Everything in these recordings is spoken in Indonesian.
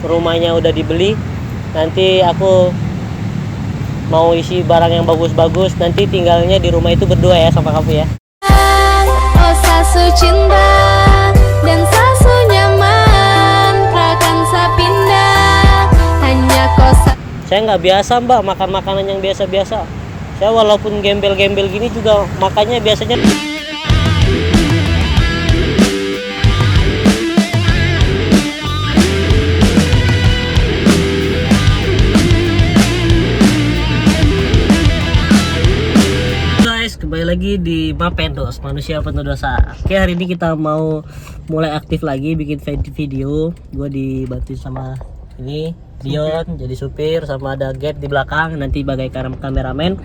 Rumahnya udah dibeli, nanti aku mau isi barang yang bagus-bagus, nanti tinggalnya di rumah itu berdua ya sama kamu ya. Oh sasu cinta dan sasu nyaman, rakan sapindah hanya kosa. Saya nggak biasa mbak makan makanan yang biasa-biasa. Saya walaupun gembel-gembel gini juga makannya biasanya. Kembali lagi di Mapendos, manusia penuh dosa. Oke, hari ini kita mau mulai aktif lagi bikin video. Gue dibantu sama ini Dion jadi supir, sama ada Get di belakang nanti bagai kameramen.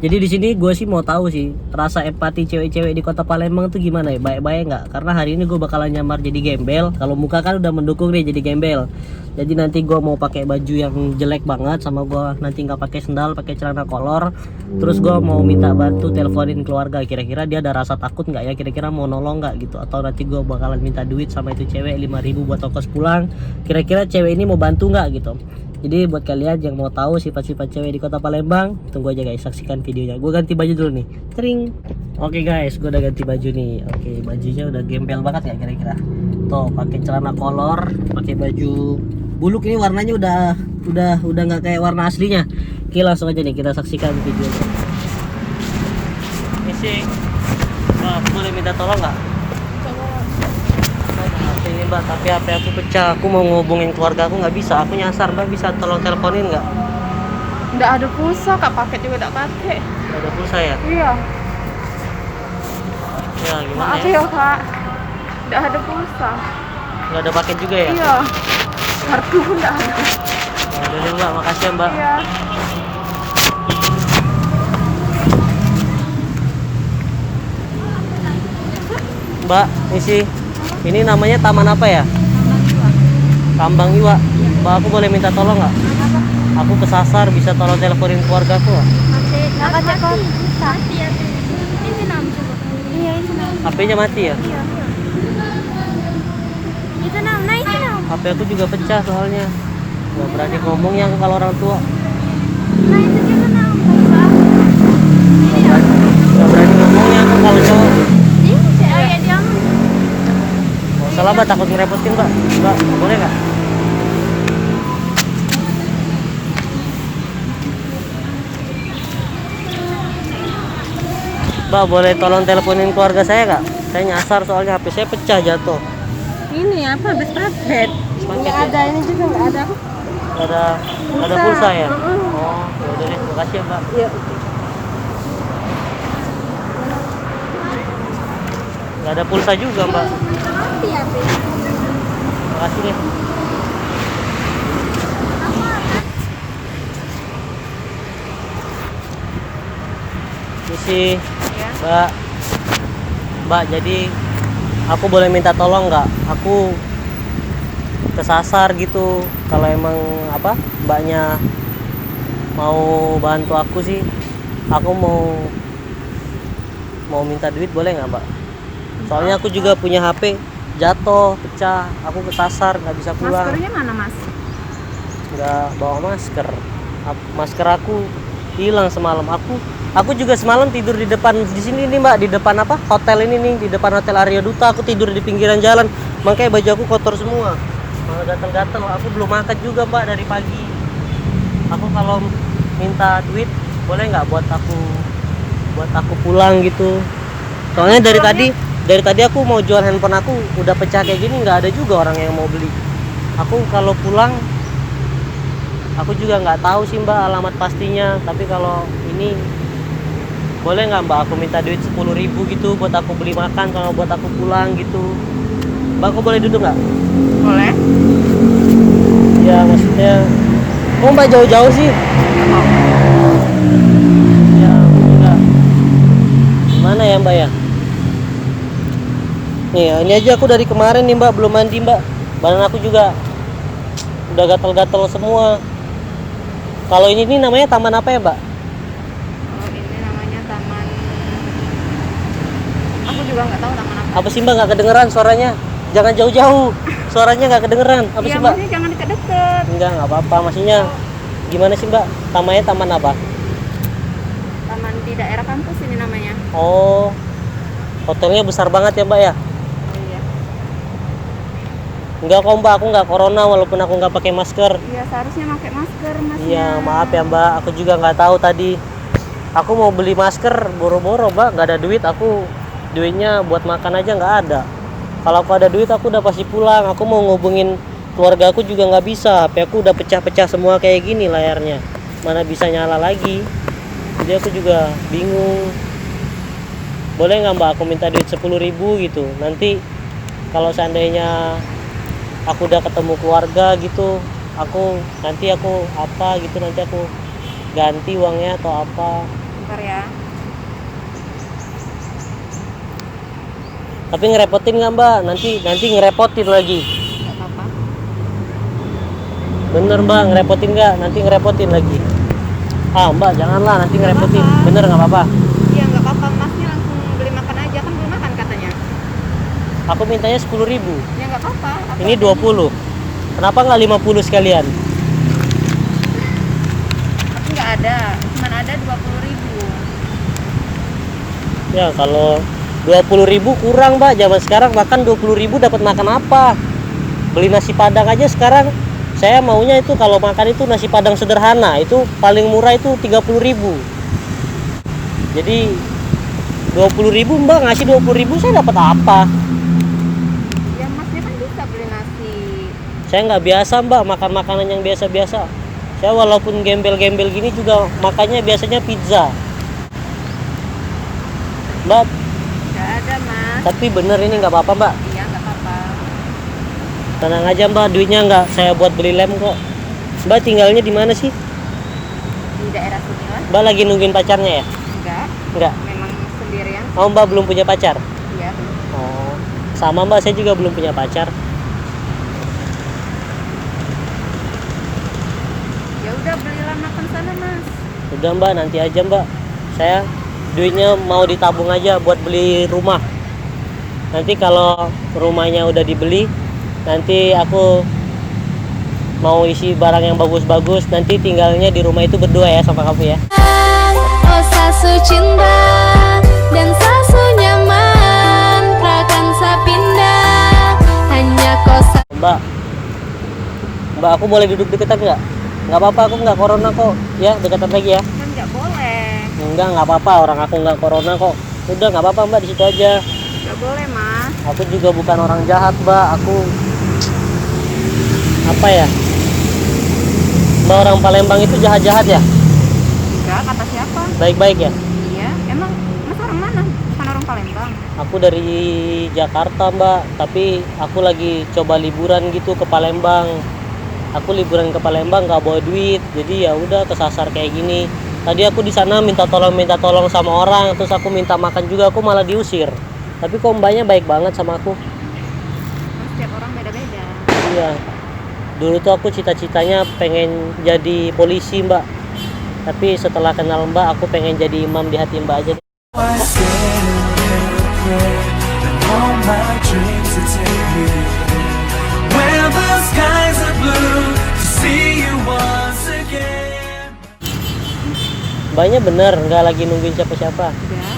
Jadi di sini gue sih mau tahu sih rasa empati cewek-cewek di kota Palembang tuh gimana ya, baik-baik nggak? Karena hari ini gue bakalan nyamar jadi gembel. Kalau muka kan udah mendukung nih jadi gembel. Jadi nanti gue mau pakai baju yang jelek banget, sama gue nanti nggak pakai sendal, pakai celana kolor. Terus gue mau minta bantu teleponin keluarga. Kira-kira dia ada rasa takut nggak ya? Kira-kira mau nolong nggak gitu? Atau nanti gue bakalan minta duit sama itu cewek 5.000 buat ongkos pulang. Kira-kira cewek ini mau bantu nggak gitu? Jadi buat kalian yang mau tahu sifat-sifat cewek di kota Palembang, tunggu aja guys, saksikan videonya. Gue ganti baju dulu nih. Tring. Oke guys, gue udah ganti baju nih. Oke, bajunya udah gembel banget ya kira-kira. Tuh, pakai celana kolor, pakai baju buluk, ini warnanya udah nggak kayak warna aslinya. Oke, langsung aja nih kita saksikan videonya. Misi, Mbak, boleh minta tolong nggak? Ini mbak, tapi HP aku pecah, aku mau ngubungin keluarga aku nggak bisa, aku nyasar. Mbak bisa tolong teleponin nggak? Nggak ada pulsa, kak, paket juga nggak pakai. Nggak ada pulsa ya? Iya. Ya gimana Maaf ya? ya kak, nggak ada pulsa. Nggak ada paket juga ya? Iya. Kartu pun nggak ada. Ya udah deh mbak, makasih ya mbak. Iya. Mbak, misi, ini namanya taman apa ya? Tambang Iwa. Mbak, aku boleh minta tolong nggak? Aku kesasar, bisa tolong teleponin keluarga aku nggak? HP-nya mati ya? HP aku juga pecah soalnya. Nggak berani ngomong yang kalau orang tua. Nggak berani ngomongnya aku kalau cowok. Oh, salah mbak, takut ngerepotin mbak. Mbak, boleh nggak? Mbak, boleh tolong teleponin keluarga saya nggak? Saya nyasar soalnya HP saya pecah jatuh. Ini apa? Habis paket. Nggak ya? ada, ini juga nggak ada. Ada pulsa ya? Oh, ya udah deh, makasih ya mbak. Iya. Nggak ada pulsa juga mbak. Mati ya, Makasih deh. Misi, mbak, jadi aku boleh minta tolong nggak? Aku kesasar gitu. Kalau emang apa mbaknya mau bantu aku sih, aku mau minta duit, boleh nggak mbak? Soalnya aku juga punya HP jatuh pecah, aku kesasar nggak bisa pulang. Maskernya mana mas? Nggak bawa masker. Masker aku hilang semalam. Aku juga semalam tidur di depan di sini nih mbak, di depan apa hotel ini nih, di depan hotel Arya Duta. Aku tidur di pinggiran jalan, makanya baju aku kotor semua, malah gatel-gatel. Aku belum makan juga mbak dari pagi. Aku kalau minta duit boleh nggak buat aku pulang gitu? Soalnya dari tadi aku mau jual handphone aku udah pecah kayak gini, nggak ada juga orang yang mau beli. Aku kalau pulang, aku juga nggak tahu sih mbak alamat pastinya, tapi kalau ini boleh nggak mbak aku minta duit 10.000 gitu buat aku beli makan, kalau buat aku pulang gitu. Mbak, aku boleh duduk nggak? Boleh. Ya maksudnya, oh mbak jauh-jauh sih. Ya aku juga. Gimana ya mbak ya? Nih, ini aja aku dari kemarin nih mbak, belum mandi mbak. Badan aku juga udah gatel-gatel semua. Kalau ini nih namanya taman apa ya mbak? Oh, ini namanya taman. Aku juga nggak tahu taman apa. Apa sih mbak, nggak kedengeran suaranya? Jangan jauh-jauh, suaranya nggak kedengeran. Apa Iya, sih mbak? maksudnya jangan deket-deket. Enggak, nggak apa-apa. Maksudnya gimana sih Mbak? Namanya taman apa? Taman di daerah kampus ini namanya. Oh, hotelnya besar banget ya Mbak ya? Oh iya. Enggak kok Mbak, aku nggak corona walaupun aku nggak pakai masker. Iya, seharusnya pakai masker masnya. Iya, maaf ya Mbak, aku juga nggak tahu tadi. Aku mau beli masker, boro-boro Mbak, nggak ada duit. Aku duitnya buat makan aja nggak ada. Kalau aku ada duit, aku udah pasti pulang. Aku mau ngubungin keluarga aku juga nggak bisa. HP aku udah pecah-pecah semua kayak gini layarnya. Mana bisa nyala lagi? Jadi aku juga bingung. Boleh nggak Mbak, aku minta duit 10.000 gitu. Nanti kalau seandainya aku udah ketemu keluarga gitu, nanti aku apa gitu, nanti aku ganti uangnya atau apa. Bentar ya. Tapi ngerepotin nggak Mbak? Nanti ngerepotin lagi. Nggak apa-apa. Bener Mbak, ngerepotin nggak? Nanti ngerepotin lagi. Ah Mbak, janganlah nanti Nggak ngerepotin. apa-apa. Bener nggak apa-apa? Iya, nggak apa-apa. Masnya langsung beli makan aja, kan belum makan katanya. Aku mintanya 10.000. Ya nggak apa-apa. Ini 20. Kenapa nggak 50 sekalian? Tapi nggak ada, cuma ada 20.000. Ya kalau 20.000 kurang Mbak. Zaman sekarang makan 20.000 dapat makan apa? Beli nasi padang aja sekarang. Saya maunya itu kalau makan itu nasi padang sederhana. Itu paling murah itu 30.000. Jadi 20.000 Mbak, ngasih 20.000 saya dapat apa? Ya masnya kan bisa beli nasi. Saya nggak biasa Mbak makan makanan yang biasa-biasa. Saya walaupun gembel-gembel gini juga makannya biasanya pizza. Mbak, Nggak ada mas. tapi bener ini nggak apa-apa Mbak. Iya nggak apa-apa. Tenang aja Mbak, duitnya nggak saya buat beli lem kok. Mbak tinggalnya di mana sih? Di daerah sini lah. Mbak lagi nungguin pacarnya ya? Enggak. Enggak. Memang sendirian. Oh Mbak belum punya pacar? Iya. Belum. Oh, sama Mbak, saya juga belum punya pacar. Ya udah belilah makan sana mas. Udah Mbak, nanti aja Mbak. Saya duitnya mau ditabung aja buat beli rumah. Nanti kalau rumahnya udah dibeli, nanti aku mau isi barang yang bagus-bagus. Nanti tinggalnya di rumah itu berdua ya sama kamu ya. Oh sasu cinta dan sasu nyaman, rakan sapindah hanya kosa. Mbak aku boleh duduk deketan nggak? Nggak apa-apa, aku nggak corona kok. Ya deketan lagi ya. Kan nggak boleh. Nggak apa-apa, orang aku nggak corona kok. Udah nggak apa-apa Mbak, di situ aja. Nggak boleh mas. Aku juga bukan orang jahat Mbak. Aku apa ya? Mbak orang Palembang itu jahat-jahat ya? Enggak, kata siapa? Baik-baik ya? Iya. Emang mas orang mana? Bukan orang Palembang. Aku dari Jakarta Mbak, tapi aku lagi coba liburan gitu ke Palembang. Aku liburan ke Palembang nggak bawa duit, jadi ya udah kesasar kayak gini. Tadi aku di sana minta tolong sama orang, terus aku minta makan juga, aku malah diusir. Tapi kok mbaknya baik banget sama aku. Kan setiap orang beda-beda. Iya. Dulu tuh aku cita-citanya pengen jadi polisi Mbak. Tapi setelah kenal Mbak, aku pengen jadi imam di hati Mbak aja. I stand and pray that all my dreams will take me where the skies are blue to see you once again. Mbaknya bener, nggak lagi nungguin siapa-siapa. Enggak.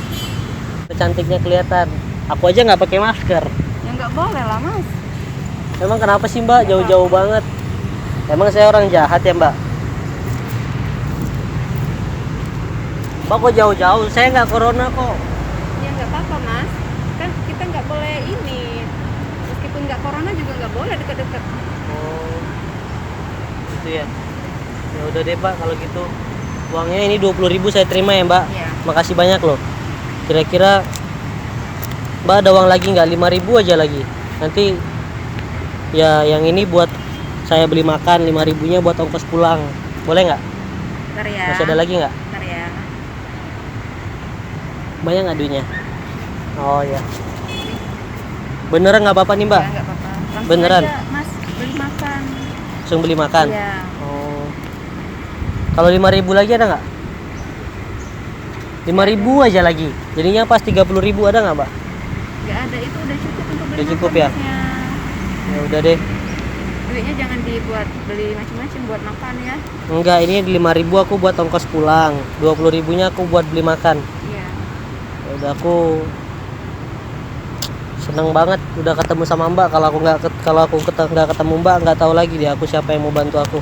Cantiknya kelihatan. Aku aja nggak pakai masker. Ya nggak boleh lah mas. Emang kenapa sih Mbak? Jauh-jauh banget. Emang saya orang jahat ya Mbak? Mbak kok jauh-jauh? Saya nggak corona kok. Ya nggak apa-apa mas. Kan kita nggak boleh ini. Meskipun nggak corona juga nggak boleh deket-deket. Oh, gitu ya. Ya udah deh Pak, kalau gitu. Uangnya ini 20.000 saya terima ya Mbak. Iya. Makasih banyak loh. Kira-kira Mbak ada uang lagi nggak? 5.000 aja lagi. Nanti ya yang ini buat saya beli makan, 5.000-nya buat ongkos pulang. Boleh nggak? Bentar ya. Masih ada lagi nggak? Bentar ya. Banyak nggak duitnya? Oh ya. Beneran nggak apa-apa nih Mbak? Ya nggak apa-apa. Langsung Beneran? aja, mas beli makan. Langsung beli makan? Iya. Oh. Kalau 5.000 lagi ada nggak? 5.000 aja lagi. Jadinya pas 30.000 ada nggak Mbak? Nggak ada, itu udah cukup untuk beli Udah cukup makan, ya? masnya. Ya udah deh. duitnya jangan dibuat beli macam-macam buat makan ya. Enggak, ini 5.000 aku buat ongkos pulang, 20.000-nya aku buat beli makan. Iya. Ya udah, aku seneng banget udah ketemu sama Mbak. Kalau aku nggak ketemu Mbak, nggak tahu lagi deh aku siapa yang mau bantu aku.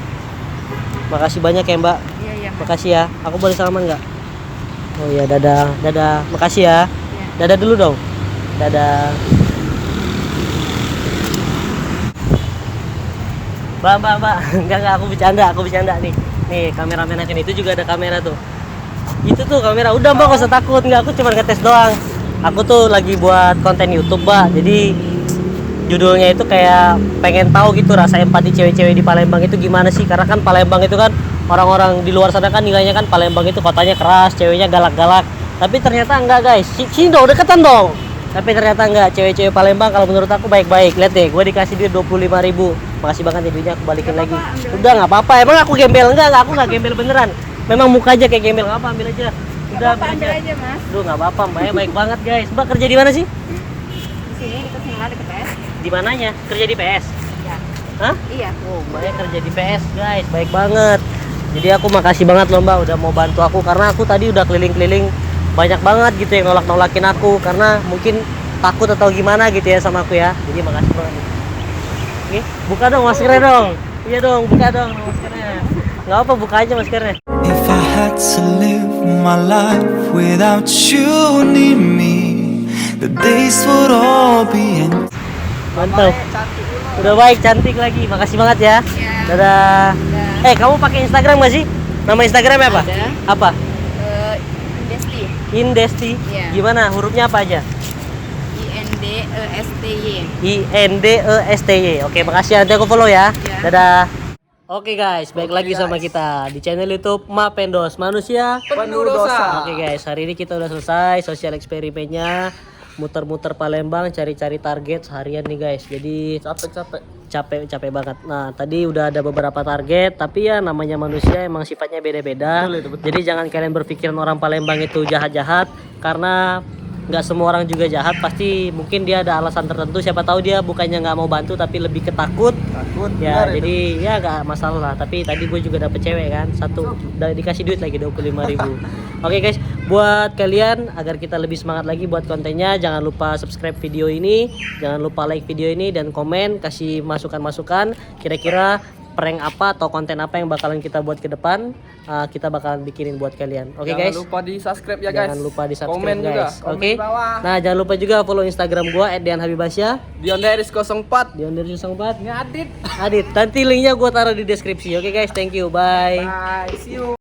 Makasih banyak ya Mbak. Iya, iya, Mas. Makasih ya. Aku boleh salaman nggak? Oh iya, dadah. Makasih ya. Iya. Dadah dulu dong. Dadah. Mbak. Enggak, aku bercanda nih. Nih, kameramen akan itu juga ada kamera tuh. Itu tuh kamera. Udah Mbak, gak usah takut. Enggak, aku cuma ngetes doang. Aku tuh lagi buat konten YouTube, Mbak. Jadi judulnya itu kayak pengen tahu gitu rasa empati cewek-cewek di Palembang itu gimana sih? Karena kan Palembang itu kan orang-orang di luar sana kan nilainya kan Palembang itu kotanya keras, ceweknya galak-galak. Tapi ternyata enggak, guys. Sini dong, deketan dong. Tapi ternyata enggak, cewek-cewek Palembang kalau menurut aku baik-baik. Lihat deh, gue dikasih duit 25.000. Makasih banget ya duitnya, aku balikin lagi. Udah nggak apa-apa, emang aku gembel? Enggak, aku nggak gembel beneran. Memang muka aja kayak gembel, nggak apa, ambil aja. Udah, Ambil aja, Mas. Duh, nggak apa-apa, Mbak, ya baik banget guys. Mbak kerja di mana sih? Di sini dekat sini dekat PS. Di mananya? Kerja di PS? Iya. Hah? Iya. Oh, Mbaknya kerja di PS guys, baik banget. Jadi aku makasih banget loh Mbak udah mau bantu aku, karena aku tadi udah keliling-keliling banyak banget gitu yang nolak-nolakin aku karena mungkin takut atau gimana gitu ya sama aku ya. Jadi makasih banget. Nih, buka dong maskernya dong. Iya dong, buka dong maskernya. Nggak apa, buka aja maskernya. If I had to live my life without you near me, the days would all be empty. Mantap. Udah baik, cantik lagi. Makasih banget ya. Iya. Dadah. Kamu pakai Instagram nggak sih? Nama Instagramnya apa? Ada. Apa? Desti. Indesti. Iya. Gimana? Hurufnya apa aja? INDESTY. INDESTY. Oke, makasih. Nanti aku follow ya. Ya. Dadah. Oke guys, balik lagi sama kita di channel YouTube Mapendos, manusia Penuh dosa. Oke guys, hari ini kita udah selesai sosial eksperimennya, muter-muter Palembang, cari-cari target seharian nih guys. Jadi capek banget. Nah, tadi udah ada beberapa target, tapi ya namanya manusia emang sifatnya beda-beda. Jadi jangan kalian berpikiran orang Palembang itu jahat-jahat, karena nggak semua orang juga jahat. Pasti mungkin dia ada alasan tertentu, siapa tahu dia bukannya nggak mau bantu tapi lebih ketakut ya. Jadi ya nggak masalah. Tapi tadi gue juga dapet cewek kan satu, dikasih duit lagi 25.000. Oke guys, buat kalian agar kita lebih semangat lagi buat kontennya, jangan lupa subscribe video ini, jangan lupa like video ini, dan komen, kasih masukan-masukan kira-kira prank apa atau konten apa yang bakalan kita buat ke depan. Kita bakalan bikinin buat kalian. Oke guys, Jangan lupa di subscribe ya guys. jangan lupa di subscribe Komen juga. guys. Komen Oke. bawah. Nah, jangan lupa juga follow Instagram gua @dianhabibasya. Dionderis 04. Dion04. Ngadit. Adit, nanti linknya gua taruh di deskripsi. Oke guys, thank you, bye. Bye. See you.